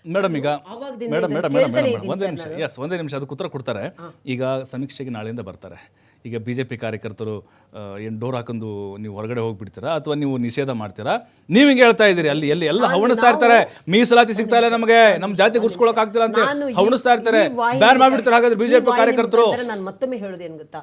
Madam ಈಗ madam madam madam madam ಒಂದೇ ನಿಮಿಷ ಒಂದೇ ನಿಮಿಷ ಅದಕ್ಕೆ ಉತ್ತರ ಕೊಡ್ತಾರೆ. ಈಗ ಸಮೀಕ್ಷೆಗೆ ನಾಳೆಯಿಂದ ಬರ್ತಾರೆ. ಈಗ BJP ಕಾರ್ಯಕರ್ತರು ಏನು ಡೋರ್ ಹಾಕೊಂಡು ನೀವು ಹೊರಗಡೆ ಹೋಗ್ಬಿಡ್ತೀರಾ ಅಥವಾ ನೀವು ನಿಷೇಧ ಮಾಡ್ತೀರಾ? ನೀವು ಹಿಂಗೆ ಹೇಳ್ತಾ ಇದ್ದೀರಿ, ಅಲ್ಲಿ ಎಲ್ಲಿ ಎಲ್ಲ ಹವಣಿಸ್ತಾ ಇರ್ತಾರೆ, ಮೀಸಲಾತಿ ಸಿಗ್ತಾ ಇಲ್ಲ ನಮಗೆ, ನಮ್ಮ ಜಾತಿ ಗುರ್ಸ್ಕೊಳಕ್ ಆಗ್ತಿಲ್ಲ ಅಂತ ಹವಣಿಸ್ತಾ ಇರ್ತಾರೆ, ಬ್ಯಾನ್ ಮಾಡ್ಬಿಡ್ತಾರೆ. ಹಾಗಾದ್ರೆ BJP ಕಾರ್ಯಕರ್ತರು ನಾನು ಮತ್ತೊಮ್ಮೆ ಹೇಳೋದೇನು ಗೊತ್ತಾ,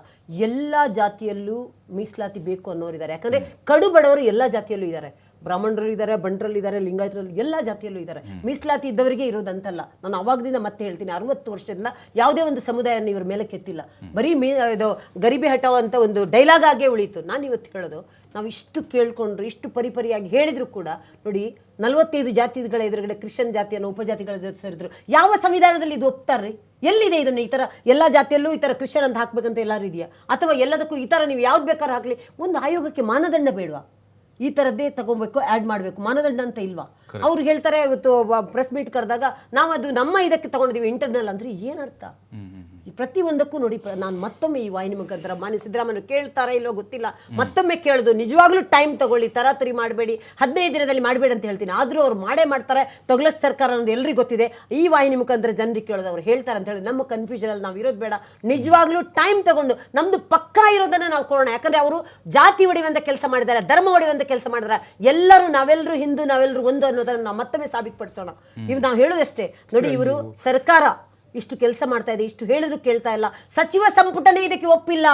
ಎಲ್ಲಾ ಜಾತಿಯಲ್ಲೂ ಮೀಸಲಾತಿ ಬೇಕು ಅನ್ನೋರಿದ್ದಾರೆ. ಯಾಕಂದ್ರೆ ಕಡು ಬಡವರು ಎಲ್ಲಾ ಜಾತಿಯಲ್ಲೂ ಇದ್ದಾರೆ, ಬ್ರಾಹ್ಮಣರು ಇದ್ದಾರೆ, ಬಂಟರಲ್ಲಿ ಇದ್ದಾರೆ, ಲಿಂಗಾಯತರಲ್ಲಿ ಎಲ್ಲ ಜಾತಿಯಲ್ಲೂ ಇದ್ದಾರೆ. ಮೀಸಲಾತಿ ಇದ್ದವರಿಗೆ ಇರೋದಂತಲ್ಲ. ನಾನು ಅವಾಗದಿಂದ ಮತ್ತೆ ಹೇಳ್ತೀನಿ, 60 ವರ್ಷದಿಂದ ಯಾವುದೇ ಒಂದು ಸಮುದಾಯವನ್ನು ಇವ್ರ ಮೇಲೆ ಕೆತ್ತಿಲ್ಲ. ಬರೀ ಇದು ಗರಿಬಿ ಹಟಾವ್ ಅಂತ ಒಂದು ಡೈಲಾಗ್ ಆಗೇ ಉಳೀತು. ನಾನು ಇವತ್ತು ಹೇಳೋದು, ನಾವು ಇಷ್ಟು ಕೇಳ್ಕೊಂಡ್ರು, ಇಷ್ಟು ಪರಿಪರಿಯಾಗಿ ಹೇಳಿದ್ರು ಕೂಡ ನೋಡಿ, 45 ಜಾತಿಗಳ ಎದುರುಗಡೆ ಕ್ರಿಶ್ಚಿಯನ್ ಜಾತಿಯನ್ನು ಉಪಜಾತಿಗಳ ಜೊತೆ ಸೇರಿದ್ರು. ಯಾವ ಸಂವಿಧಾನದಲ್ಲಿ ಇದು ಒಪ್ತಾರ್ರಿ? ಎಲ್ಲಿದೆ ಇದನ್ನು? ಈ ಥರ ಎಲ್ಲ ಜಾತಿಯಲ್ಲೂ ಈ ಥರ ಕ್ರಿಶ್ಚಿಯನ್ ಅಂತ ಹಾಕ್ಬೇಕಂತ ಎಲ್ಲರೂ ಇದೆಯಾ? ಅಥವಾ ಎಲ್ಲದಕ್ಕೂ ಈ ಥರ ನೀವು ಯಾವ್ದು ಬೇಕಾದ್ರೂ ಹಾಕಲಿ, ಒಂದು ಆಯೋಗಕ್ಕೆ ಮಾನದಂಡ ಬೇಡವಾ? ಈ ಥರದ್ದೇ ತಗೋಬೇಕು, ಆ್ಯಡ್ ಮಾಡಬೇಕು, ಮಾನದಂಡ ಅಂತ ಇಲ್ವಾ? ಅವ್ರು ಹೇಳ್ತಾರೆ ಇವತ್ತು ಪ್ರೆಸ್ ಮೀಟ್ ಕರೆದಾಗ ನಾವು ಅದು ನಮ್ಮ ಇದಕ್ಕೆ ತಗೊಂಡಿದ್ದೀವಿ ಇಂಟರ್ನಲ್ ಅಂದರೆ ಏನರ್ಥ? ಪ್ರತಿಯೊಂದಕ್ಕೂ ನೋಡಿ, ನಾನು ಮತ್ತೊಮ್ಮೆ ಈ ವಾಹಿನಿ ಮುಖಾಂತರ ಮಾನ್ಯ ಸಿದ್ದರಾಮಯ್ಯ ಕೇಳ್ತಾರಾ ಇಲ್ಲೋ ಗೊತ್ತಿಲ್ಲ, ಮತ್ತೊಮ್ಮೆ ಕೇಳೋದು, ನಿಜವಾಗ್ಲೂ ಟೈಮ್ ತಗೊಳ್ಳಿ, ತರಾತುರಿ ಮಾಡಬೇಡಿ, 15 ದಿನದಲ್ಲಿ ಮಾಡಬೇಡಿ ಅಂತ ಹೇಳ್ತೀನಿ. ಆದರೂ ಅವ್ರು ಮಾಡೇ ಮಾಡ್ತಾರೆ. ತೊಗಲಸ್ ಸರ್ಕಾರ ಅನ್ನೋದು ಎಲ್ರಿಗೂ ಗೊತ್ತಿದೆ. ಈ ವಾಹಿನಿ ಮುಖಾಂತರ ಜನರಿಗೆ ಕೇಳೋದು, ಅವ್ರು ಹೇಳ್ತಾರೆ ಅಂತ ಹೇಳಿ ನಮ್ಮ ಕನ್ಫ್ಯೂಷನಲ್ಲಿ ನಾವು ಇರೋದು ಬೇಡ. ನಿಜವಾಗ್ಲೂ ಟೈಮ್ ತಗೊಂಡು ನಮ್ದು ಪಕ್ಕಾ ಇರೋದನ್ನು ನಾವು ಕೊಡೋಣ. ಯಾಕಂದ್ರೆ ಅವರು ಜಾತಿ ಹೊಡೆಯುವಂಥ ಕೆಲಸ ಮಾಡಿದ್ದಾರೆ, ಧರ್ಮ ಹೊಡೆಯುವಂಥ ಕೆಲಸ ಮಾಡಿದ್ದಾರೆ. ಎಲ್ಲರೂ ನಾವೆಲ್ಲರೂ ಹಿಂದೂ, ನಾವೆಲ್ಲರೂ ಒಂದು ಅನ್ನೋದನ್ನು ನಾವು ಮತ್ತೊಮ್ಮೆ ಸಾಬೀತುಪಡಿಸೋಣ. ಇವು ನಾವು ಹೇಳೋದಷ್ಟೇ. ನೋಡಿ, ಇವರು ಸರ್ಕಾರ ಇಷ್ಟು ಕೆಲಸ ಮಾಡ್ತಾ ಇದೆ, ಇಷ್ಟು ಹೇಳಿದ್ರು ಕೇಳ್ತಾ ಇಲ್ಲ. ಸಚಿವ ಸಂಪುಟನೇ ಇದಕ್ಕೆ ಒಪ್ಪಿಲ್ಲ.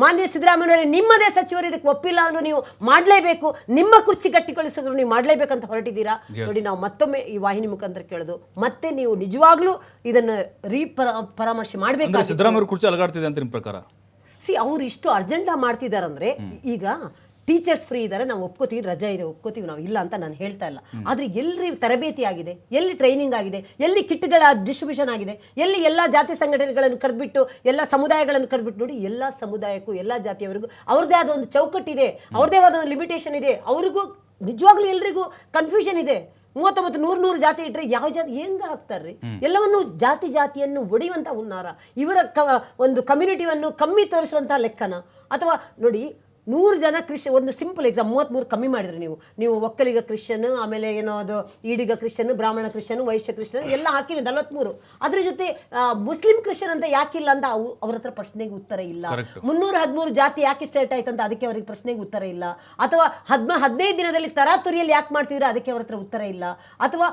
ಮಾನ್ಯ ಸಿದ್ದರಾಮಯ್ಯ ನಿಮ್ಮದೇ ಸಚಿವರು ಇದಕ್ಕೆ ಒಪ್ಪಿಲ್ಲ ಅಂದ್ರೆ ನೀವು ಮಾಡಲೇಬೇಕು, ನಿಮ್ಮ ಕುರ್ಚಿ ಗಟ್ಟಿಗೊಳಿಸಿದ್ರು ನೀವು ಮಾಡಲೇಬೇಕಂತ ಹೊರಟಿದ್ದೀರಾ. ನೋಡಿ, ನಾವು ಮತ್ತೊಮ್ಮೆ ಈ ವಾಹಿನಿ ಮುಖಾಂತರ ಕೇಳೋದು, ಮತ್ತೆ ನೀವು ನಿಜವಾಗ್ಲೂ ಇದನ್ನು ಪರಾಮರ್ಶೆ ಮಾಡಬೇಕು. ಸಿದ್ದರಾಮಯ್ಯ ಕುರ್ಚಿ ಅಲಗಾಡ್ತಿದೆ ಅಂತ ನಿಮ್ಮ ಪ್ರಕಾರ? ಅವ್ರು ಇಷ್ಟು ಅರ್ಜೆಂಟ್ ಮಾಡ್ತಿದಾರಂದ್ರೆ, ಈಗ ಟೀಚರ್ಸ್ ಫ್ರೀ ಇದ್ದಾರೆ, ನಾವು ಒಪ್ಕೋತೀವಿ, ರಜಾ ಇದೆ ಒಪ್ಕೋತೀವಿ, ನಾವು ಇಲ್ಲ ಅಂತ ನಾನು ಹೇಳ್ತಾ ಇಲ್ಲ. ಆದರೆ ಎಲ್ಲಿ ತರಬೇತಿ ಆಗಿದೆ, ಎಲ್ಲಿ ಟ್ರೈನಿಂಗ್ ಆಗಿದೆ, ಎಲ್ಲಿ ಕಿಟ್ಗಳ ಡಿಸ್ಟ್ರಿಬ್ಯೂಷನ್ ಆಗಿದೆ, ಎಲ್ಲಿ ಎಲ್ಲ ಜಾತಿ ಸಂಘಟನೆಗಳನ್ನು ಕರೆದ್ಬಿಟ್ಟು ಎಲ್ಲ ಸಮುದಾಯಗಳನ್ನು ಕರೆದ್ಬಿಟ್ಟು ನೋಡಿ, ಎಲ್ಲ ಸಮುದಾಯಕ್ಕೂ ಎಲ್ಲ ಜಾತಿಯವರಿಗೂ ಅವ್ರದ್ದೇ ಆದ ಒಂದು ಚೌಕಟ್ಟಿದೆ, ಅವ್ರದ್ದೇ ಆದ ಒಂದು ಲಿಮಿಟೇಷನ್ ಇದೆ. ಅವ್ರಿಗೂ ನಿಜವಾಗ್ಲೂ ಎಲ್ರಿಗೂ ಕನ್ಫ್ಯೂಷನ್ ಇದೆ. 39 100 ಜಾತಿ ಇಟ್ಟರೆ ಯಾವ ಜಾತಿ ಹೆಂಗೆ ಹಾಕ್ತಾರ್ರಿ? ಎಲ್ಲವನ್ನು ಜಾತಿಯನ್ನು ಒಡೆಯುವಂಥ ಹುನ್ನಾರ, ಇವರ ಒಂದು ಕಮ್ಯುನಿಟಿಯನ್ನು ಕಮ್ಮಿ ತೋರಿಸುವಂಥ ಲೆಕ್ಕನ? ಅಥವಾ ನೋಡಿ, 100 ಜನ ಕ್ರಿಶ್ಚಿಯನ್, ಒಂದು ಸಿಂಪಲ್ ಎಕ್ಸಾಮ್, 33 ಕಮ್ಮಿ ಮಾಡಿದ್ರಿ ನೀವು ಒಕ್ಕಲಿಗ ಕ್ರಿಶ್ಚಿಯನ್, ಆಮೇಲೆ ಏನೋ ಅದು ಈಡಿಗ ಕ್ರಿಶ್ಚಿಯನ್, ಬ್ರಾಹ್ಮಣ ಕ್ರಿಶ್ಚಿಯನ್, ವೈಶ್ಯ ಕ್ರಿಶ್ಚಿಯನ್ ಎಲ್ಲ ಹಾಕಿರಿ 43. ಅದ್ರ ಜೊತೆ ಮುಸ್ಲಿಂ ಕ್ರಿಶ್ಚಿಯನ್ ಅಂತ ಯಾಕಿಲ್ಲ ಅಂತ ಅವ್ರ ಹತ್ರ ಪ್ರಶ್ನೆಗೆ ಉತ್ತರ ಇಲ್ಲ. 313 ಜಾತಿ ಯಾಕೆ ಸ್ಟಾರ್ಟ್ ಆಯ್ತು ಅಂತ ಅದಕ್ಕೆ ಅವ್ರಿಗೆ ಪ್ರಶ್ನೆಗೆ ಉತ್ತರ ಇಲ್ಲ. ಅಥವಾ 15 ದಿನದಲ್ಲಿ ತರಾತುರಿಯಲ್ಲಿ ಯಾಕೆ ಮಾಡ್ತಿದ್ರೆ ಅದಕ್ಕೆ ಅವ್ರ ಹತ್ರ ಉತ್ತರ ಇಲ್ಲ. ಅಥವಾ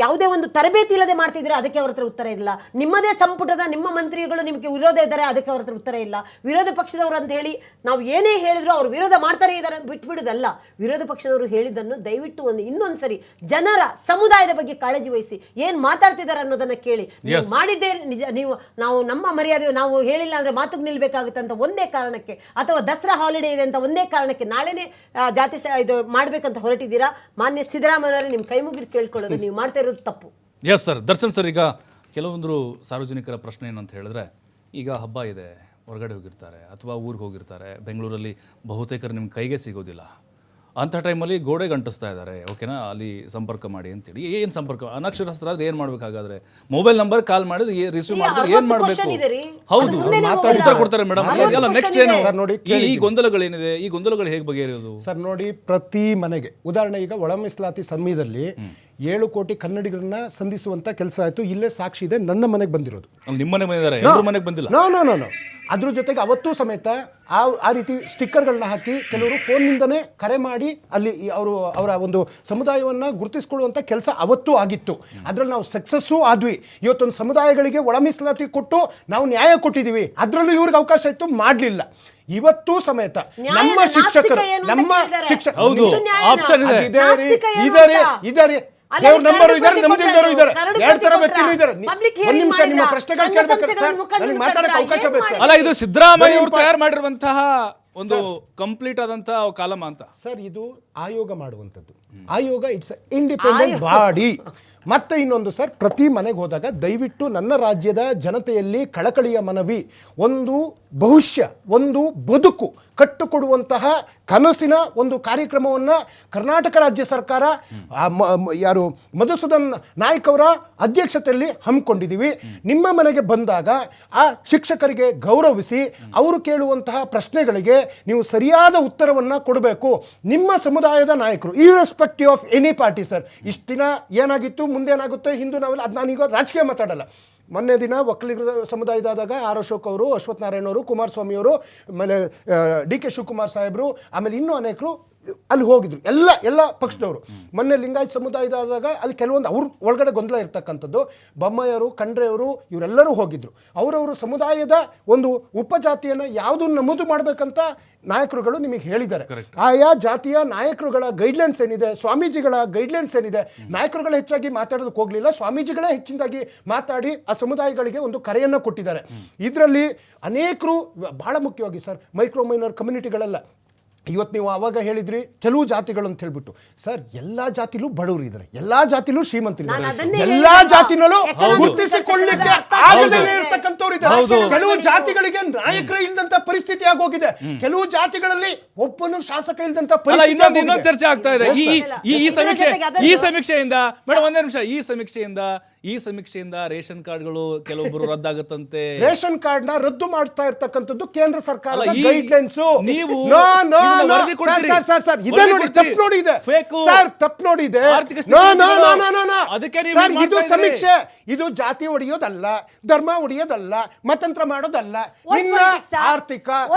ಯಾವುದೇ ಒಂದು ತರಬೇತಿ ಇಲ್ಲದೆ ಮಾಡ್ತಿದ್ರೆ ಅದಕ್ಕೆ ಅವ್ರ ಹತ್ರ ಉತ್ತರ ಇಲ್ಲ. ನಿಮ್ಮದೇ ಸಂಪುಟದ ನಿಮ್ಮ ಮಂತ್ರಿಗಳು ನಿಮಗೆ ವಿರೋಧ ಇದ್ದಾರೆ, ಅದಕ್ಕೆ ಅವ್ರ ಹತ್ರ ಉತ್ತರ ಇಲ್ಲ. ವಿರೋಧ ಪಕ್ಷದವರು ಅಂತ ಹೇಳಿ ನಾವು ಏನೇ ಹೇಳಿದ್ರು ಅವರು ವಿರೋಧ ಮಾಡ್ತಾರೆ ಇದ್ದಾರೆ ಬಿಟ್ಬಿಡುದಲ್ಲ. ವಿರೋಧ ಪಕ್ಷದವರು ಹೇಳಿದ್ದನ್ನು ದಯವಿಟ್ಟು ಇನ್ನೊಂದ್ಸರಿ ಜನರ ಸಮುದಾಯದ ಬಗ್ಗೆ ಕಾಳಜಿ ವಹಿಸಿ, ಏನ್ ಮಾತಾಡ್ತಿದ್ದಾರೆ ಅನ್ನೋದನ್ನ ಕೇಳಿ. ಮಾಡಿದ್ದೇ ನಿಜ, ನಾವು ನಮ್ಮ ಮರ್ಯಾದೆ ನಾವು ಹೇಳಿಲ್ಲ ಅಂದ್ರೆ ಮಾತುಗೆ ನಿಲ್ಬೇಕಾಗುತ್ತೆ ಅಂತ ಒಂದೇ ಕಾರಣಕ್ಕೆ, ಅಥವಾ ದಸರಾ ಹಾಲಿಡೇ ಇದೆ ಅಂತ ಒಂದೇ ಕಾರಣಕ್ಕೆ ನಾಳೆನೇ ಜಾತಿ ಇದು ಮಾಡ್ಬೇಕಂತ ಹೊರಟಿದ್ದೀರಾ. ಮಾನ್ಯ ಸಿದ್ದರಾಮಯ್ಯ ನಿಮ್ಮ ಕೈ ಮುಗಿದು ಕೇಳ್ಕೊಳ್ಳೋದು, ನೀವು ಮಾಡ್ತಾ ಇರೋದು ತಪ್ಪು. Yes sir. ದರ್ಶನ್ ಸರ್, ಈಗ ಕೆಲವೊಂದು ಸಾರ್ವಜನಿಕರ ಪ್ರಶ್ನೆ ಏನಂತ ಹೇಳಿದ್ರೆ, ಈಗ ಹಬ್ಬ ಇದೆ, ಹೊರಗಡೆ ಹೋಗಿರ್ತಾರೆ ಅಥವಾ ಊರಿಗೆ ಹೋಗಿರ್ತಾರೆ, ಬೆಂಗಳೂರಲ್ಲಿ ಬಹುತೇಕರು ನಿಮ್ಮ ಕೈಗೆ ಸಿಗೋದಿಲ್ಲ. ಅಂಥ ಟೈಮಲ್ಲಿ ಗೋಡೆಗೆ ಅಂಟಿಸ್ತಾ ಇದ್ದಾರೆ, ಓಕೆನಾ, ಅಲ್ಲಿ ಸಂಪರ್ಕ ಮಾಡಿ ಅಂತೇಳಿ. ಏನು ಸಂಪರ್ಕ? ಅನಕ್ಷರಸ್ಥ ಆದರೆ ಏನು ಮಾಡ್ಬೇಕಾಗಾದ್ರೆ? ಮೊಬೈಲ್ ನಂಬರ್ ಕಾಲ್ ಮಾಡಿದ್ರೆ ರಿಸೀವ್ ಮಾಡಿದ್ರೆ ಏನು ಮಾಡಬೇಕು? ಹೌದು, ಉತ್ತರ ಕೊಡ್ತಾರೆ ಮೇಡಮ್. ಎಲ್ಲ ನೆಕ್ಸ್ಟ್ ಏನು ನೋಡಿ, ಈ ಗೊಂದಲಗಳೇನಿದೆ, ಈ ಗೊಂದಲಗಳು ಹೇಗೆ ಬಗೆಹರಿಯೋದು ಸರ್? ನೋಡಿ, ಪ್ರತಿ ಮನೆಗೆ ಉದಾಹರಣೆ, ಈಗ ಒಳ ಮೀಸಲಾತಿ ಸಮಯದಲ್ಲಿ 7 ಕೋಟಿ ಕನ್ನಡಿಗರನ್ನ ಸಂಧಿಸುವಂತ ಕೆಲಸ ಆಯ್ತು. ಇಲ್ಲೇ ಸಾಕ್ಷಿ ಇದೆ, ನನ್ನ ಮನೆಗೆ ಬಂದಿರೋದು. ನಿಮ್ಮ ಮನೆಗೆ ಬಂದಿದ್ದಾರೆ, ಎಲ್ಲರ ಮನೆಗೆ ಬಂದಿಲ್ಲ. ನೋ. ಅದ್ರ ಜೊತೆಗೆ ಅವತ್ತೂ ಸಮೇತ ಆ ರೀತಿ ಸ್ಟಿಕ್ಕರ್ಗಳನ್ನ ಹಾಕಿ ಕೆಲವರು ಫೋನ್ನಿಂದನೇ ಕರೆ ಮಾಡಿ ಅಲ್ಲಿ ಅವರ ಒಂದು ಸಮುದಾಯವನ್ನ ಗುರುತಿಸ್ಕೊಳ್ಳುವಂಥ ಕೆಲಸ ಅವತ್ತೂ ಆಗಿತ್ತು. ಅದರಲ್ಲಿ ನಾವು ಸಕ್ಸಸ್ಸೂ ಆದ್ವಿ. ಇವತ್ತೊಂದು ಸಮುದಾಯಗಳಿಗೆ ಒಳ ಮೀಸಲಾತಿ ಕೊಟ್ಟು ನಾವು ನ್ಯಾಯ ಕೊಟ್ಟಿದ್ದೀವಿ. ಅದರಲ್ಲೂ ಇವ್ರಿಗೆ ಅವಕಾಶ ಇತ್ತು, ಮಾಡಲಿಲ್ಲ. ಇವತ್ತೂ ಸಮೇತ ನಮ್ಮ ಶಿಕ್ಷಕರು ಇದಾರೆ, ದೇವ್ರ ನಂಬರು ಇದ್ದಾರೆ, ನಮ್ಮದಿದ್ದಾರು ಇದ್ದಾರೆ, 2 ಥರ ವ್ಯಕ್ತಿಗಳು ಇದ್ದಾರೆ. ಒಂದು ನಿಮಿಷ, ನಿಮ್ಮ ಪ್ರಶ್ನೆಗಳು ಕೇಳಬೇಕಾದ್ರೆ ಸರ್ ನನಗೆ ಮಾತಾಡಕ್ಕೆ ಅವಕಾಶ ಬೇಕು. ಅಲ್ಲ, ಇದು ಸಿದ್ದರಾಮಯ್ಯ ಅವರು ತಯಾರು ಮಾಡಿರುವಂತಹ ಒಂದು ಕಂಪ್ಲೀಟ್ ಆದಂತಹ ಕಾಲಮ ಅಂತ ಸರ್. ಇದು ಆಯೋಗ ಮಾಡುವಂಥದ್ದು. ಆಯೋಗ ಇಟ್ಸ್ ಇಂಡಿಪೆಂಡೆಂಟ್ ಬಾಡಿ. ಮತ್ತೆ ಇನ್ನೊಂದು ಸರ್, ಪ್ರತಿ ಮನೆಗೆ ಹೋದಾಗ ದಯವಿಟ್ಟು ನನ್ನ ರಾಜ್ಯದ ಜನತೆಯಲ್ಲಿ ಕಳಕಳಿಯ ಮನವಿ, ಒಂದು ಭವಿಷ್ಯ, ಒಂದು ಬದುಕು ಕಟ್ಟುಕೊಡುವಂತಹ ಕನಸಿನ ಒಂದು ಕಾರ್ಯಕ್ರಮವನ್ನು ಕರ್ನಾಟಕ ರಾಜ್ಯ ಸರ್ಕಾರ ಯಾರು ಮಧುಸೂದನ್ ನಾಯ್ಕ್ ಅವರ ಅಧ್ಯಕ್ಷತೆಯಲ್ಲಿ ಹಮ್ಮಿಕೊಂಡಿದ್ದೀವಿ. ನಿಮ್ಮ ಮನೆಗೆ ಬಂದಾಗ ಆ ಶಿಕ್ಷಕರಿಗೆ ಗೌರವಿಸಿ ಅವರು ಕೇಳುವಂತಹ ಪ್ರಶ್ನೆಗಳಿಗೆ ನೀವು ಸರಿಯಾದ ಉತ್ತರವನ್ನು ಕೊಡಬೇಕು. ನಿಮ್ಮ ಸಮುದಾಯದ ನಾಯಕರು irrespective of any party sir. ಇಷ್ಟು ದಿನ ಏನಾಗಿತ್ತು, ಮುಂದೆ ಏನಾಗುತ್ತೆ, ಹಿಂದೂ ನಾವೆಲ್ಲ ಅದು ನಾನೀಗ ರಾಜಕೀಯ ಮಾತಾಡಲ್ಲ. ಮೊನ್ನೆ ದಿನ ಒಕ್ಕಲಿಗರ ಸಮುದಾಯದಾದಾಗ ಆರ್ ಅಶೋಕ್ ಅವರು, ಅಶ್ವಥ್ ನಾರಾಯಣ ಅವರು, ಕುಮಾರಸ್ವಾಮಿ ಅವರು, ಆಮೇಲೆ ಡಿ ಕೆ ಶಿವಕುಮಾರ್ ಸಾಹೇಬರು, ಆಮೇಲೆ ಇನ್ನೂ ಅನೇಕರು ಅಲ್ಲಿ ಹೋಗಿದ್ರು, ಎಲ್ಲ ಪಕ್ಷದವರು. ಮೊನ್ನೆ ಲಿಂಗಾಯತ್ ಸಮುದಾಯದಾದಾಗ ಅಲ್ಲಿ ಕೆಲವೊಂದು ಅವ್ರ ಒಳಗಡೆ ಗೊಂದಲ ಇರ್ತಕ್ಕಂಥದ್ದು, ಬೊಮ್ಮಾಯಿಯವರು, ಖಂಡ್ರೆಯವರು ಇವರೆಲ್ಲರೂ ಹೋಗಿದ್ರು. ಅವರವರು ಸಮುದಾಯದ ಒಂದು ಉಪಜಾತಿಯನ್ನು ಯಾವುದನ್ನು ನಮೂದು ಮಾಡಬೇಕಂತ ನಾಯಕರುಗಳು ನಿಮಗೆ ಹೇಳಿದ್ದಾರೆ. ಆಯಾ ಜಾತಿಯ ನಾಯಕರುಗಳ ಗೈಡ್ಲೈನ್ಸ್ ಏನಿದೆ, ಸ್ವಾಮೀಜಿಗಳ ಗೈಡ್ಲೈನ್ಸ್ ಏನಿದೆ, ನಾಯಕರುಗಳು ಹೆಚ್ಚಾಗಿ ಮಾತಾಡೋದಕ್ಕೆ ಹೋಗಲಿಲ್ಲ, ಸ್ವಾಮೀಜಿಗಳೇ ಹೆಚ್ಚಿನದಾಗಿ ಮಾತಾಡಿ ಆ ಸಮುದಾಯಗಳಿಗೆ ಒಂದು ಕರೆಯನ್ನು ಕೊಟ್ಟಿದ್ದಾರೆ. ಇದರಲ್ಲಿ ಅನೇಕರು ಬಹಳ ಮುಖ್ಯವಾಗಿ ಸರ್ ಮೈಕ್ರೋ ಮೈನರ್ ಕಮ್ಯುನಿಟಿಗಳೆಲ್ಲ ಇವತ್ತು ನೀವು ಆವಾಗ ಹೇಳಿದ್ರಿ ಕೆಲವು ಜಾತಿಗಳು ಅಂತ ಹೇಳ್ಬಿಟ್ಟು, ಸರ್ ಎಲ್ಲಾ ಜಾತಿಲೂ ಬಡವರು ಇದ್ದಾರೆ, ಎಲ್ಲಾ ಜಾತಿಲೂ ಶ್ರೀಮಂತರಿದ್ದಾರೆ, ಎಲ್ಲಾ ಜಾತಿನಲ್ಲೂ ಗುರುತಿಸಿಕೊಳ್ಳಲಿಕ್ಕೆ ಆಗದೇ ಇರತಕ್ಕಂಥವ್ರು ಇದ್ದಾರೆ. ಕೆಲವು ಜಾತಿಗಳಿಗೆ ನಾಯಕರೇ ಇಲ್ಲದಂತ ಪರಿಸ್ಥಿತಿ ಆಗೋಗಿದೆ. ಕೆಲವು ಜಾತಿಗಳಲ್ಲಿ ಒಬ್ಬನು ಶಾಸಕ ಇಲ್ಲದಂತ ಪರಿಸ್ಥಿತಿ. ಇನ್ನೊಂದು ಚರ್ಚೆ ಆಗ್ತಾ ಇದೆ ಈ ಸಮೀಕ್ಷೆಯಿಂದ ಮೇಡಮ್, ಒಂದೇ ನಿಮಿಷ. ಈ ಸಮೀಕ್ಷೆಯಿಂದ ರೇಷನ್ ಕಾರ್ಡ್ಗಳು ಕೆಲವೊಬ್ಬರು ರದ್ದಾಗುತ್ತಂತೆ. ರೇಷನ್ ಕಾರ್ಡ್ ನ ರದ್ದು ಮಾಡ್ತಾ ಇರ್ತಕ್ಕಂಥದ್ದು ಕೇಂದ್ರ ಸರ್ಕಾರದ ಗೈಡ್ಲೈನ್ಸ್. ನೀವು ಇದು ಸಮೀಕ್ಷೆ, ಇದು ಜಾತಿ ಒಡೆಯೋದಲ್ಲ, ಧರ್ಮ ಒಡೆಯೋದಲ್ಲ, ಮತಂತ್ರ ಮಾಡೋದಲ್ಲ, ಇನ್ನ ಆರ್ಥಿಕ,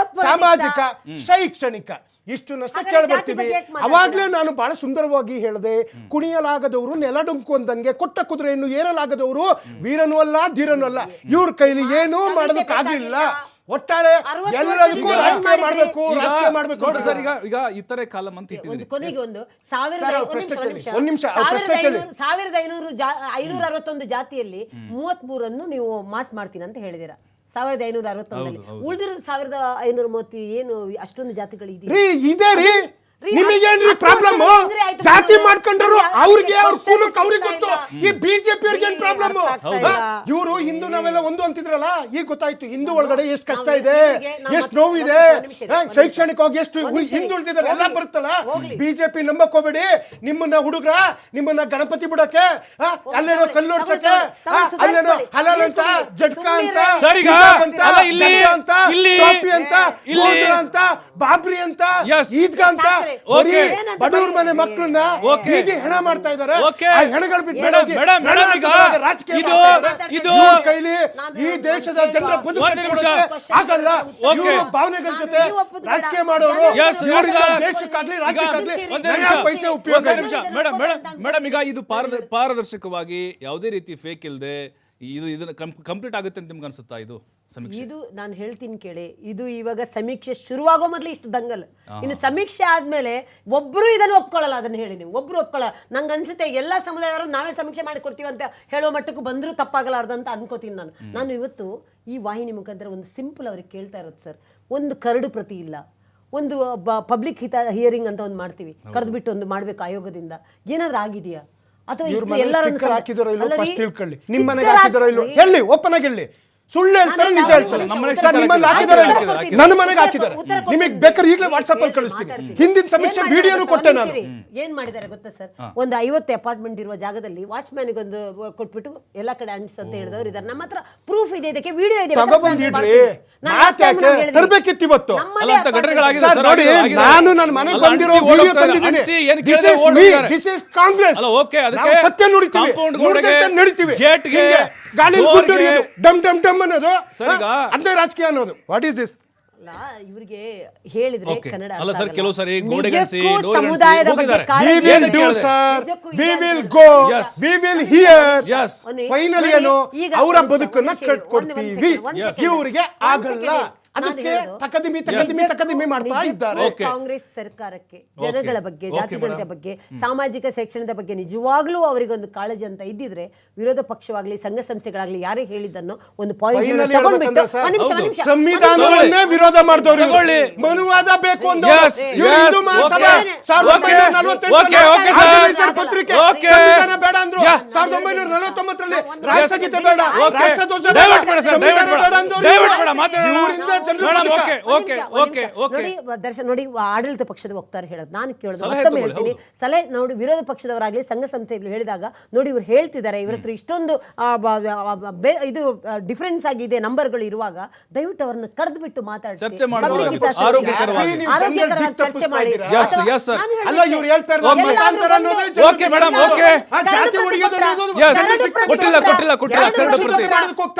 ಸಾಮಾಜಿಕ, ಶೈಕ್ಷಣಿಕ ಇಷ್ಟನ್ನಷ್ಟ ಕೇಳ್ಬರ್ತೀವಿ. ಅವಾಗ್ಲೇ ನಾನು ಬಹಳ ಸುಂದರವಾಗಿ ಹೇಳಿದೆ, ಕುಣಿಯಲಾಗದವರು ನೆಲಡುಂಕೊಂದಂಗೆ, ಕೊಟ್ಟ ಕುದುರೆಯನ್ನು ಏರಲಾಗದವರು ವೀರನೂ ಅಲ್ಲ ಧೀರನೂ ಅಲ್ಲ. ಇವ್ರ ಕೈಲಿ ಏನೂ ಮಾಡೋದಕ್ಕಾಗಲಿಲ್ಲ. ಒಟ್ಟಾರೆ ಎಲ್ಲರಿಗೂ ರಾಜಕೀಯ ಮಾಡಬೇಕು. ನೋಡಿ ಸರ್, ಈಗ ಇತರೆ ಕಾಲಂ ಅಂತ ಇಟ್ಟಿದ್ದೀರಿ. ಕೊನೆಗೆ ಒಂದು 1561 ಜಾತಿಯಲ್ಲಿ 33 ನೀವು ಮಾಸ್ ಮಾಡ್ತೀನಿ ಅಂತ ಹೇಳಿದಿರ. 1561 ಉಳಿದಿರೋ 1530 ಏನು ಅಷ್ಟೊಂದು ಜಾತಿಗಳು ಇದೆ. ನಿಮಗೇನ್ರಿ ಪ್ರಾಬ್ಲಮ್? ಜಾತಿ ಮಾಡ್ಕೊಂಡ್ರು ಅವ್ರಿಗೆ ಅವ್ರ ಕೂಲಕ್ಕೆ ಅವ್ರಿಗೆ ಗೊತ್ತು. ಈ ಬಿಜೆಪಿ ಅವ್ರಿಗೆ ಏನ್ ಪ್ರಾಬ್ಲಮ್? ಇವರು ಹಿಂದೂ ನಾವೆಲ್ಲ ಒಂದು ಅಂತಿದ್ರಲ್ಲ, ಈಗ ಗೊತ್ತಾಯ್ತು ಹಿಂದೂ ಒಳಗಡೆ ಎಷ್ಟು ಕಷ್ಟ ಇದೆ, ಎಷ್ಟು ನೋವಿದೆ, ಶೈಕ್ಷಣಿಕವಾಗಿ ಎಷ್ಟು ಹಿಂದೂ ಉಳಿದಿದ್ದಾರೆ ಎಲ್ಲ ಬರುತ್ತಲ್ಲ. ಬಿಜೆಪಿ ನಂಬಕ್ ಹೋಗ್ಬೇಡಿ. ನಿಮ್ಮನ್ನ ಹುಡುಗ್ರ, ನಿಮ್ಮನ್ನ ಗಣಪತಿ ಬಿಡಕ್ಕೆ, ಅಲ್ಲೇನೋ ಕಲ್ಲೋಡ್ಸಕ್ಕೆ, ಅಲ್ಲೇನೋ ಹಲಾಲ್ ಅಂತ, ಜಡ್ಕ ಅಂತ, ಬಾಬ್ರಿ ಅಂತ, ಈದ್ಗಾ ಅಂತ ಬಡವ್ರ ಮನೆ ಮಕ್ಕಳನ್ನ ಹೀಗೆ ಹೆಣ ಮಾಡ್ತಾ ಇದ್ದಾರೆ. ಹೆಣಗಳು ಕೈಲಿ ಈ ದೇಶದ ಜನರ ಬದುಕು ಆಗಲ್ಲ. ಭಾವನೆಗಳ ಜೊತೆ ರಾಜಕೀಯ ಮಾಡೋರು ದೇಶಕ್ಕಾಗ್ಲಿ ರಾಜ್ಯಕ್ಕಾಗ್ಲಿ ಪೈಸೆ ಉಪಯೋಗ. ಮೇಡಮ್, ಈಗ ಇದು ಪಾರದರ್ಶಕವಾಗಿ ಯಾವುದೇ ರೀತಿ ಫೇಕ್ ಇಲ್ಲದೆ ಇದನ್ನ ಕಂಪ್ಲೀಟ್ ಆಗುತ್ತೆ ಅಂತ ನಿಮ್ಗೆ ಅನ್ಸುತ್ತಾ? ಇದು ಇದು ನಾನು ಹೇಳ್ತೀನಿ ಕೇಳಿ, ಇದು ಇವಾಗ ಸಮೀಕ್ಷೆ ಶುರುವಾಗೋ ಮೊದಲು ಇಷ್ಟು ದಂಗಲ್. ಇನ್ನು ಸಮೀಕ್ಷೆ ಆದ್ಮೇಲೆ ಒಬ್ರು ಇದನ್ನು ಒಪ್ಕೊಳ್ಳಲ್ಲ. ಅದನ್ನ ಹೇಳಿ ನೀವು, ಒಬ್ರು ಒಪ್ಕೊಳ್ಳಲ್ಲ. ನಂಗೆ ಅನ್ಸುತ್ತೆ ಎಲ್ಲ ಸಮುದಾಯವರು ನಾವೇ ಸಮೀಕ್ಷೆ ಮಾಡಿಕೊಡ್ತೀವಿ ಅಂತ ಹೇಳೋ ಮಟ್ಟಕ್ಕೂ ಬಂದರೂ ತಪ್ಪಾಗಲಾರ್ದು ಅಂತ ಅನ್ಕೋತೀನಿ ನಾನು ಇವತ್ತು ಈ ವಾಹಿನಿ ಮುಖಾಂತರ ಒಂದು ಸಿಂಪಲ್ ಅವ್ರಿಗೆ ಕೇಳ್ತಾ ಇರೋದು ಸರ್, ಒಂದು ಕರಡು ಪ್ರತಿ ಇಲ್ಲ, ಒಂದು ಪಬ್ಲಿಕ್ ಹಿಯರಿಂಗ್ ಅಂತ ಒಂದು ಮಾಡ್ತೀವಿ, ಕರೆದು ಬಿಟ್ಟು ಒಂದು ಮಾಡ್ಬೇಕು ಆಯೋಗದಿಂದ, ಏನಾದ್ರೂ ಆಗಿದೆಯಾ? ಅಥವಾ ಇಷ್ಟು ಎಲ್ಲರನ್ನು ಹಾಕಿದಾರೋ ಇಲ್ಲೋ ಫಸ್ಟ್ ತಿಳ್ಕೊಳ್ಳಿ. ನಿಮ್ಮ ಮನೆಗೆ ಹಾಕಿದಾರೋ ಇಲ್ಲೋ ಹೇಳಿ, ಓಪನ್ ಆಗಿ ಹೇಳಿ. ಸುಳ್ಳು ಹೇಳ್ತಾರೆ, ನಿಜ ಹೇಳ್ತಾರೆ. ನನ್ನ ಮನೆಗೆ ಹಾಕಿದ್ದಾರೆ. ನಿಮಗೆ ಬೇಕಾದ್ರೆ ಈಗಲೇ ವಾಟ್ಸ್ಆಪ್ ಅಲ್ಲಿ ಕಳಿಸ್ತೀನಿ. ಹಿಂದಿನ ಸಮೀಕ್ಷೆ ವಿಡಿಯೋನು ಕೊಟ್ಟೆ ನಾನು. ಏನ್ ಮಾಡಿದ್ದಾರೆ ಗೊತ್ತಾ ಸರ್, ಒಂದು 50 ಅಪಾರ್ಟ್ಮೆಂಟ್ ಇರುವ ಜಾಗದಲ್ಲಿ ವಾಚ್ಮ್ಯಾನ್ ಒಂದು ಕೊಟ್ಬಿಟ್ಟು ಎಲ್ಲಾ ಕಡೆ ಅಂಟಿಸ್ ಅಂತ ಹೇಳಿದವರು ಇದ್ದಾರೆ. ನಮ್ಮ ಹತ್ರ ಪ್ರೂಫ್ ಇದೆ, ಇದಕ್ಕೆ ವಿಡಿಯೋ ಇದೆ. ತರಬೇಕಿತ್ತು ಇವತ್ತು. ನೋಡಿ, ನಾನು ನನ್ನ ಮನೆಗೆ ಬಂದಿರೋ ವಿಡಿಯೋ ತಂದಿದ್ದೀನಿ. This is Congress. ಸತ್ಯ ನಡೀತೀವಿ. ಗಾಳಿ ಗುಡ್ಡು ಹಿಡಿಯೋದು, ಡಮ್ ಡಮ್ ಡಮ್ ಅನ್ನೋದು, ಅದೇ ರಾಜಕೀಯ ಅನ್ನೋದು. What is this? ಇವರಿಗೆ ಹೇಳಿದ್ರೆ ಕನ್ನಡ ಅಲ್ಲ ಸರ್, ಕೆಲವು ಸರಿ ಸಮುದಾಯದ ಬಗ್ಗೆ ಫೈನಲಿ ಏನು ಅವರ ಬದುಕನ್ನ ಕಟ್ಕೊಡ್ತೀವಿ. ಇವರಿಗೆ ಆಗಲ್ಲ. ಅದಕ್ಕೆ ತಕದಿಮಿ ಮಾಡ್ತಾ ಇದ್ದಾರೆ. ಕಾಂಗ್ರೆಸ್ ಸರ್ಕಾರಕ್ಕೆ ಜನಗಳ ಬಗ್ಗೆ, ಜಾತಿಗಳ ಬಗ್ಗೆ, ಸಾಮಾಜಿಕ ಶೈಕ್ಷಣದ ಬಗ್ಗೆ ನಿಜವಾಗ್ಲೂ ಅವರಿಗೊಂದು ಕಾಳಜಿ ಅಂತ ಇದ್ದಿದ್ರೆ ವಿರೋಧ ಪಕ್ಷವಾಗ್ಲಿ ಸಂಘ ಸಂಸ್ಥೆಗಳಾಗ್ಲಿ ಯಾರೇ ಹೇಳಿದ್ದನ್ನು ಒಂದು ಪಾಯಿಂಟ್ ತಗೊಂಡ್ಬಿಟ್ಟು ಸಂವಿಧಾನವನ್ನೇ ವಿರೋಧ ಮಾಡಿದವರು ಮನುವಾದ ಬೇಕು ಅಂತ ಪತ್ರಿಕೆ ಬೇಡ ಅಂದ್ರು. 1949 ರಾಷ್ಟ್ರಗೀತೆ ಬೇಡ, ರಾಷ್ಟ್ರಧ್ವಜ ಬೇಡ, ಸಂವಿಧಾನ ಬೇಡ ಅಂದ್ರು. ಜನರ ಮೇಡಮ್, ಬದುಕ. ಓಕೆ ಓಕೆ ಒಂದ್ ಓಕೆ ನಿಮಿಷ. ಓಕೆ ನೋಡಿ ದರ್ಶನ್ ನೋಡಿ, ಆಡಳಿತ ಪಕ್ಷದ ವಕ್ತಾರ ಹೇಳೋದು ನಾನು ಕೇಳೋದು ಸಲಹೆ ಮತ್ತೊಮ್ಮೆ ತಗೊಳ್ಳಿ, ಹೇಳ್ತೀನಿ. ಸಲಹೆ ನೋಡಿ, ವಿರೋಧ ಪಕ್ಷದವರಾಗ್ಲಿ ಸಂಘ ಸಂಸ್ಥೆಗಳು ಹೇಳಿದಾಗ ನೋಡಿ ಇವ್ರು ಹೇಳ್ತಿದ್ದಾರೆ ಇವ್ರ ಹತ್ರ ಇಷ್ಟೊಂದು ಇದು ಡಿಫರೆನ್ಸ್ ಆಗಿದೆ ನಂಬರ್ಗಳು ಇರುವಾಗ ದಯವಿಟ್ಟು ಅವ್ರನ್ನ ಕರೆದು ಬಿಟ್ಟು ಮಾತಾಡಿಸಿ ಚರ್ಚೆ ಮಾಡೋದು public ಹಿತಾಸಕ್ತಿ ಆರೋಗ್ಯಕರವಾಗಿ. ನೀವು ಆರೋಗ್ಯಕರವಾಗಿ ಸಂಘ ಚರ್ಚೆ ಮಾಡಿ. Yes, ಅಥವಾ yes, sir. ನಾನು ಹೇಳಿದ್ದೆ, ಅಲ್ಲ, ಇವ್ರು ಹೇಳ್ತಾ ಇರೋದು ಎಲ್ಲಾದ್ರೂ ಮತಾಂತರ ಒಂದು- ಅನ್ನೋದೇ ಜನರಿಗೆ ಓಕೆ ಮೇಡಮ್, ಓಕೆ. ಆ ಜಾತಿ ಒಡೆಯೋದು ಅನ್ನೋದು Yes. ಕರಡು ಕೊಟ್ಟಿಲ್ಲ, ಕೊಟ್ಟಿಲ್ಲ, ಕೊಟ್ಟಿಲ್ಲ, ಕರಡು ಪ್ರತಿ.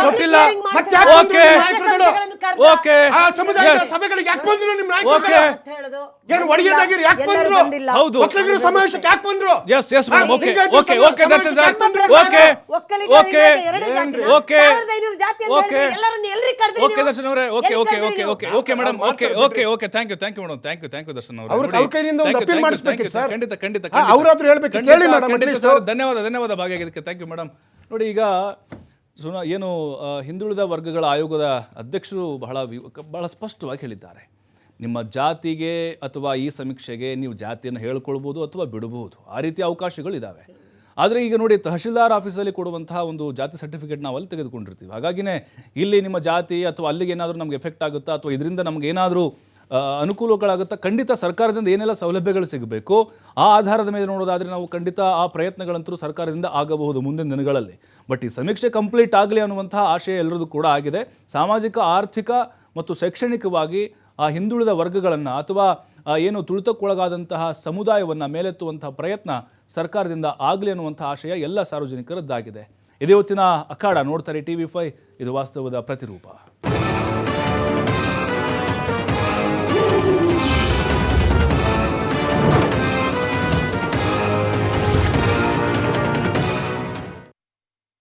ಕೊಟ್ಟಿಲ್ಲ. ಮತ್ತೆ ಯಾಕೆ ಓಕೆ. ಓಕೆ. ಆ ಸಮುದಾಯದ Yes. ಸಭೆಗಳಿಗೆ ಯಾಕೆ ಬಂದ್ರು ನಿಮ್ಮ ಓಕೆ. ನಾಯಕರು? ಏನು ಒಡೆಯೋದಾಗಿರಿ ಯಾಕೆ ಬಂದ್ರು? ಹೌದು. ಒಕ್ಕಲಿಗರ ಸಮಾವೇಶಕ್ಕೆ ಯಾಕೆ ಬಂದ್ರು? Yes yes madam, okay Lingayat okay okay Darshan sir, ಸಮಾವೇಶಕ್ಕೆ ಓಕೆ ಒಕ್ಕಲಿಗರ ಓಕೆ ಎರಡೇ ಜಾತಿನ? ಓಕೆ 1500 ಜಾತಿ ಅಂತ ಓಕೆ ಹೇಳಿದ್ರೆ ಎಲ್ಲರನ್ನು ಎಲ್ರಿಗೆ ಕರೆದ್ರಿ ಓಕೆ ನೀವು? ದರ್ಶನ್ ಅವರೇ, ಓಕೆ ಎಲ್ಲಿ ಓಕೆ ಕರೆದ್ರಿ ಓಕೆ ನೀವು? Okay okay madam, okay okay okay thank you madam, thank you Darshan ಅವರೇ. ಅವ್ರ ಕೈಯಿಂದ ಒಂದು appeal ಮಾಡಿಸ್ಬೇಕಿತ್ತು ಸರ್. ಖಂಡಿತ ಖಂಡಿತ ಹಾ, ಅವ್ರಾದ್ರೂ ಹೇಳ್ಬೇಕು. ಕೇಳಿ madam, at least. ಧನ್ಯವಾದ ಭಾಗಿಯಾಗಿದ್ದಕ್ಕೆ. Thank you madam. ನೋಡಿ, ಈಗ ಏನು ಹಿಂದುಳಿದ ವರ್ಗಗಳ ಆಯೋಗದ ಅಧ್ಯಕ್ಷರು ಬಹಳ ಸ್ಪಷ್ಟವಾಗಿ ಹೇಳಿದ್ದಾರೆ, ನಿಮ್ಮ ಜಾತಿಗೆ ಅಥವಾ ಈ ಸಮೀಕ್ಷೆಗೆ ನೀವು ಜಾತಿಯನ್ನು ಹೇಳ್ಕೊಳ್ಬೋದು ಅಥವಾ ಬಿಡಬಹುದು, ಆ ರೀತಿಯ ಅವಕಾಶಗಳಿದ್ದಾವೆ. ಆದರೆ ಈಗ ನೋಡಿ, ತಹಶೀಲ್ದಾರ್ ಆಫೀಸಲ್ಲಿ ಕೊಡುವಂತಹ ಒಂದು ಜಾತಿ ಸರ್ಟಿಫಿಕೇಟ್ ನಾವು ಅಲ್ಲಿ ತೆಗೆದುಕೊಂಡಿರ್ತೀವಿ. ಹಾಗಾಗಿನೇ ಇಲ್ಲಿ ನಿಮ್ಮ ಜಾತಿ ಅಥವಾ ಅಲ್ಲಿಗೆ ಏನಾದರೂ ನಮ್ಗೆ ಎಫೆಕ್ಟ್ ಆಗುತ್ತಾ ಅಥವಾ ಇದರಿಂದ ನಮ್ಗೆ ಏನಾದರೂ ಅನುಕೂಲಗಳಾಗುತ್ತಾ, ಖಂಡಿತ ಸರ್ಕಾರದಿಂದ ಏನೆಲ್ಲ ಸೌಲಭ್ಯಗಳು ಸಿಗಬೇಕು ಆ ಆಧಾರದ ಮೇಲೆ ನೋಡೋದಾದರೆ ನಾವು ಖಂಡಿತ ಆ ಪ್ರಯತ್ನಗಳಂತೂ ಸರ್ಕಾರದಿಂದ ಆಗಬಹುದು ಮುಂದಿನ ದಿನಗಳಲ್ಲಿ. ಬಟ್ ಈ ಸಮೀಕ್ಷೆ ಕಂಪ್ಲೀಟ್ ಆಗಲಿ ಅನ್ನುವಂತಹ ಆಶಯ ಎಲ್ಲರದ್ದು ಕೂಡ ಆಗಿದೆ. ಸಾಮಾಜಿಕ, ಆರ್ಥಿಕ ಮತ್ತು ಶೈಕ್ಷಣಿಕವಾಗಿ ಆ ಹಿಂದುಳಿದ ವರ್ಗಗಳನ್ನು ಅಥವಾ ಏನು ತುಳಿತಕ್ಕೊಳಗಾದಂತಹ ಸಮುದಾಯವನ್ನು ಮೇಲೆತ್ತುವಂತಹ ಪ್ರಯತ್ನ ಸರ್ಕಾರದಿಂದ ಆಗಲಿ ಅನ್ನುವಂಥ ಆಶಯ ಎಲ್ಲ ಸಾರ್ವಜನಿಕರದ್ದಾಗಿದೆ. ಇದೇ ಹೊತ್ತಿನ ಅಖಾಡ. ನೋಡ್ತಾರೆ TV5, ಇದು ವಾಸ್ತವದ ಪ್ರತಿರೂಪ.